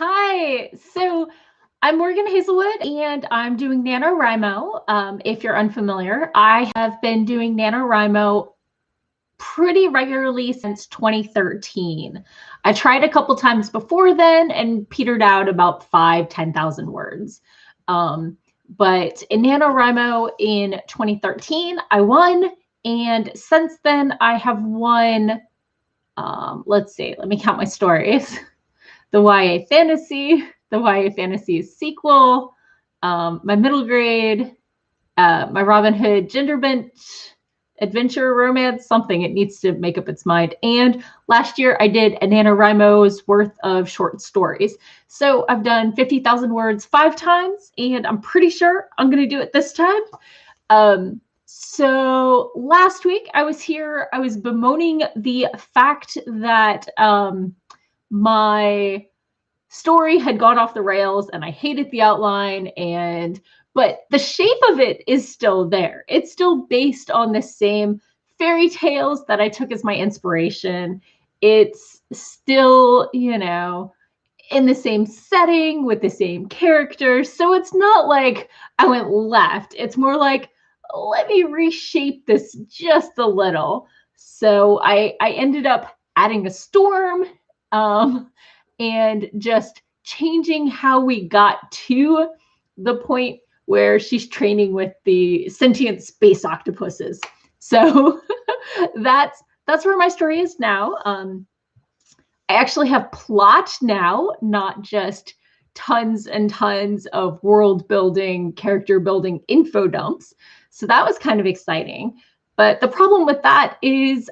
Hi. So I'm Morgan Hazelwood and I'm doing NaNoWriMo. If you're unfamiliar, I have been doing NaNoWriMo pretty regularly since 2013. I tried a couple times before then and petered out about 10,000 words. But in NaNoWriMo in 2013, I won. And since then, I have won, let's see, let me count my stories. The YA Fantasy, the YA Fantasy sequel, my middle grade, my Robin Hood gender bent adventure romance, something. It needs to make up its mind. And last year I did a NaNoWriMo's worth of short stories. So I've done 50,000 words 5 times, and I'm pretty sure I'm going to do it this time. So last week I was here, I was bemoaning the fact that my story had gone off the rails and I hated the outline, but the shape of it is still there. It's still based on the same fairy tales that I took as my inspiration. It's still, in the same setting with the same characters. So it's not like I went left. It's more like, let me reshape this just a little. So I ended up adding a storm, and just changing how we got to the point where she's training with the sentient space octopuses. So that's where my story is now. I actually have plot now, not just tons and tons of world building, character building info dumps. So that was kind of exciting. But the problem with that is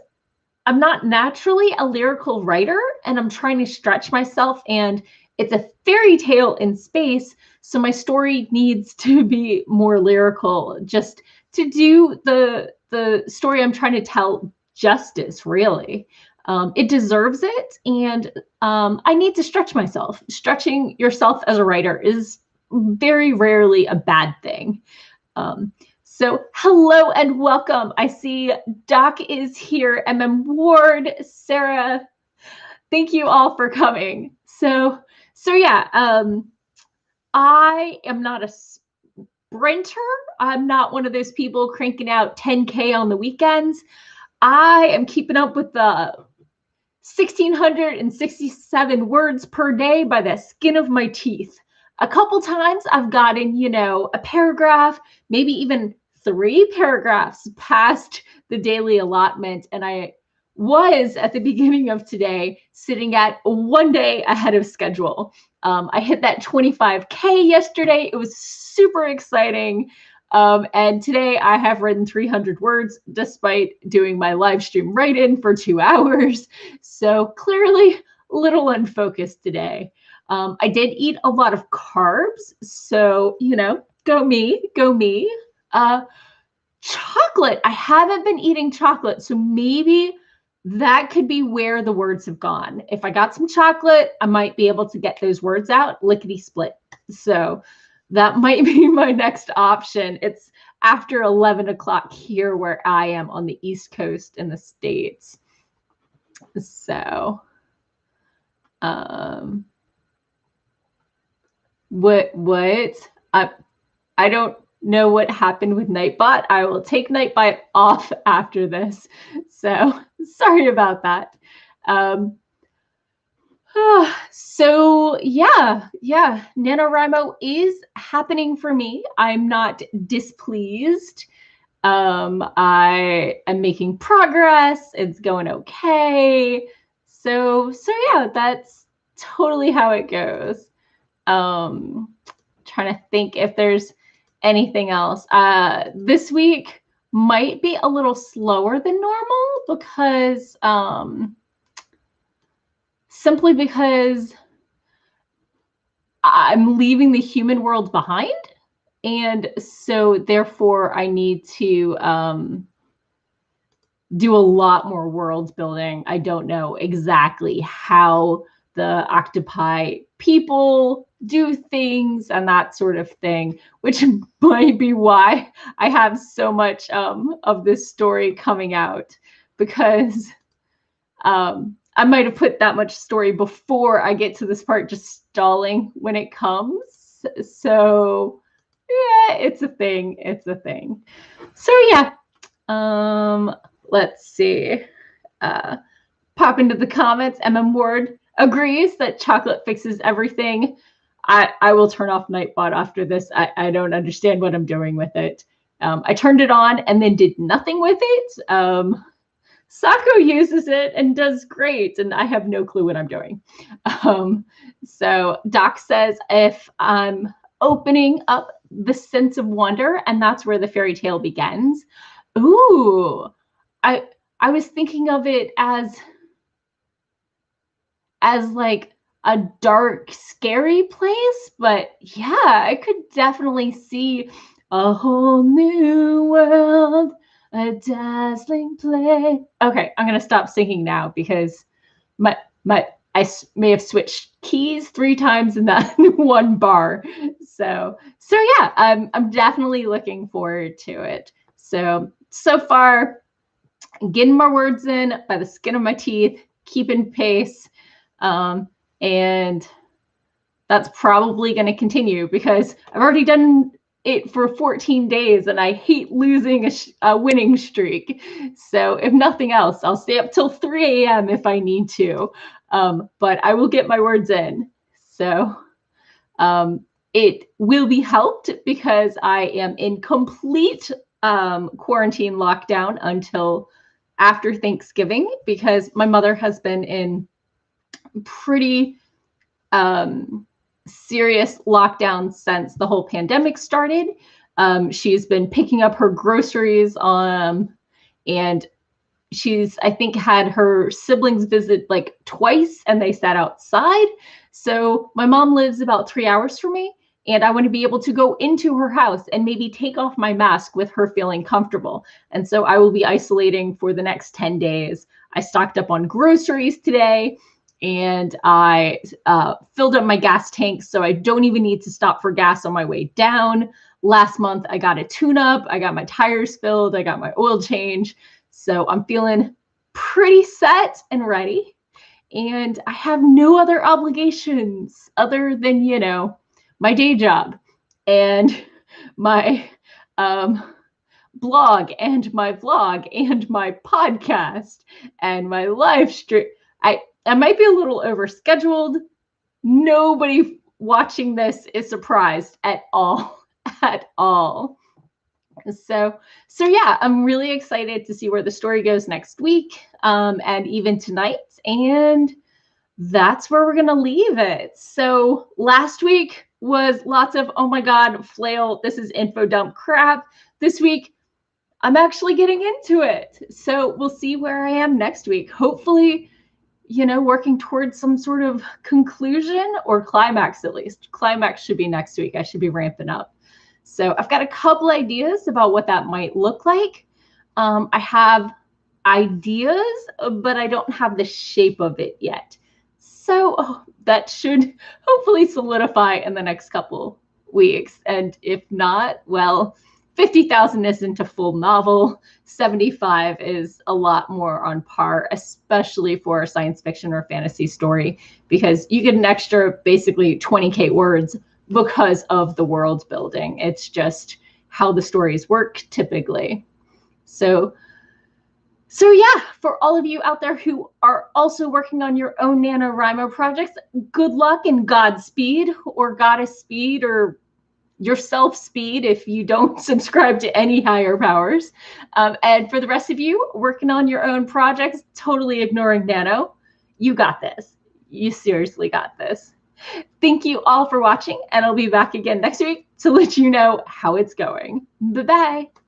I'm not naturally a lyrical writer, and I'm trying to stretch myself, and it's a fairy tale in space, so my story needs to be more lyrical just to do the story I'm trying to tell justice, really. It deserves it, and I need to stretch myself. Stretching yourself as a writer is very rarely a bad thing. So hello and welcome. I see Doc is here, MM Ward, Sarah. Thank you all for coming. So yeah, I am not a sprinter. I'm not one of those people cranking out 10K on the weekends. I am keeping up with the 1,667 words per day by the skin of my teeth. A couple times I've gotten, a paragraph, maybe even 3 paragraphs past the daily allotment. And I was at the beginning of today sitting at 1 day ahead of schedule. I hit that 25K yesterday. It was super exciting. And today I have written 300 words despite doing my live stream write-in for 2 hours. So clearly a little unfocused today. I did eat a lot of carbs. So, go me. Chocolate. I haven't been eating chocolate. So maybe that could be where the words have gone. If I got some chocolate, I might be able to get those words out lickety split. So that might be my next option. It's after 11 o'clock here where I am on the East Coast in the States. So, what? I don't know what happened with Nightbot. I will take Nightbot off after this. So sorry about that. So yeah, NaNoWriMo is happening for me. I'm not displeased. I am making progress. It's going okay. So yeah, that's totally how it goes. Trying to think if there's anything else. This week might be a little slower than normal because simply because I'm leaving the human world behind. And so therefore I need to do a lot more world building. I don't know exactly how the octopi people do things and that sort of thing, which might be why I have so much of this story coming out, because I might have put that much story before I get to this part, just stalling when it comes. So yeah, it's a thing. It's a thing. So yeah, let's see. Pop into the comments. MM Ward agrees that chocolate fixes everything. I will turn off Nightbot after this. I don't understand what I'm doing with it. I turned it on and then did nothing with it. Sako uses it and does great, and I have no clue what I'm doing. So Doc says if I'm opening up the sense of wonder, and that's where the fairy tale begins. Ooh, I was thinking of it as like a dark, scary place, but yeah, I could definitely see a whole new world, a dazzling place. Okay, I'm gonna stop singing now because I may have switched keys 3 times in that one bar. So yeah, I'm definitely looking forward to it. So far, getting my words in by the skin of my teeth, keeping pace. And that's probably going to continue because I've already done it for 14 days and I hate losing a winning streak. So if nothing else, I'll stay up till 3 a.m. if I need to. But I will get my words in. So it will be helped because I am in complete quarantine lockdown until after Thanksgiving because my mother has been in pretty serious lockdown since the whole pandemic started. She's been picking up her groceries and she's, I think, had her siblings visit like twice and they sat outside. So my mom lives about 3 hours from me and I want to be able to go into her house and maybe take off my mask with her feeling comfortable. And so I will be isolating for the next 10 days. I stocked up on groceries today and I filled up my gas tank so I don't even need to stop for gas on my way down. Last month, I got a tune-up. I got my tires filled. I got my oil change. So I'm feeling pretty set and ready. And I have no other obligations other than, you know, my day job and my blog and my vlog and my podcast and my live stream. I might be a little overscheduled. Nobody watching this is surprised at all, at all. So yeah, I'm really excited to see where the story goes next week and even tonight. And that's where we're going to leave it. So last week was lots of, oh my God, flail, this is info dump crap. This week, I'm actually getting into it. So we'll see where I am next week. Hopefully, you know, working towards some sort of conclusion or climax at least. Climax should be next week. I should be ramping up. So I've got a couple ideas about what that might look like. I have ideas, but I don't have the shape of it yet. So that should hopefully solidify in the next couple weeks. And if not, well, 50,000 isn't a full novel. 75 is a lot more on par, especially for a science fiction or fantasy story, because you get an extra basically 20K words because of the world building. It's just how the stories work typically. So yeah, for all of you out there who are also working on your own NaNoWriMo projects, good luck and Godspeed or Goddess Speed or yourself speed if you don't subscribe to any higher powers. And for the rest of you working on your own projects, totally ignoring Nano, you got this. You seriously got this. Thank you all for watching, and I'll be back again next week to let you know how it's going. Bye-bye.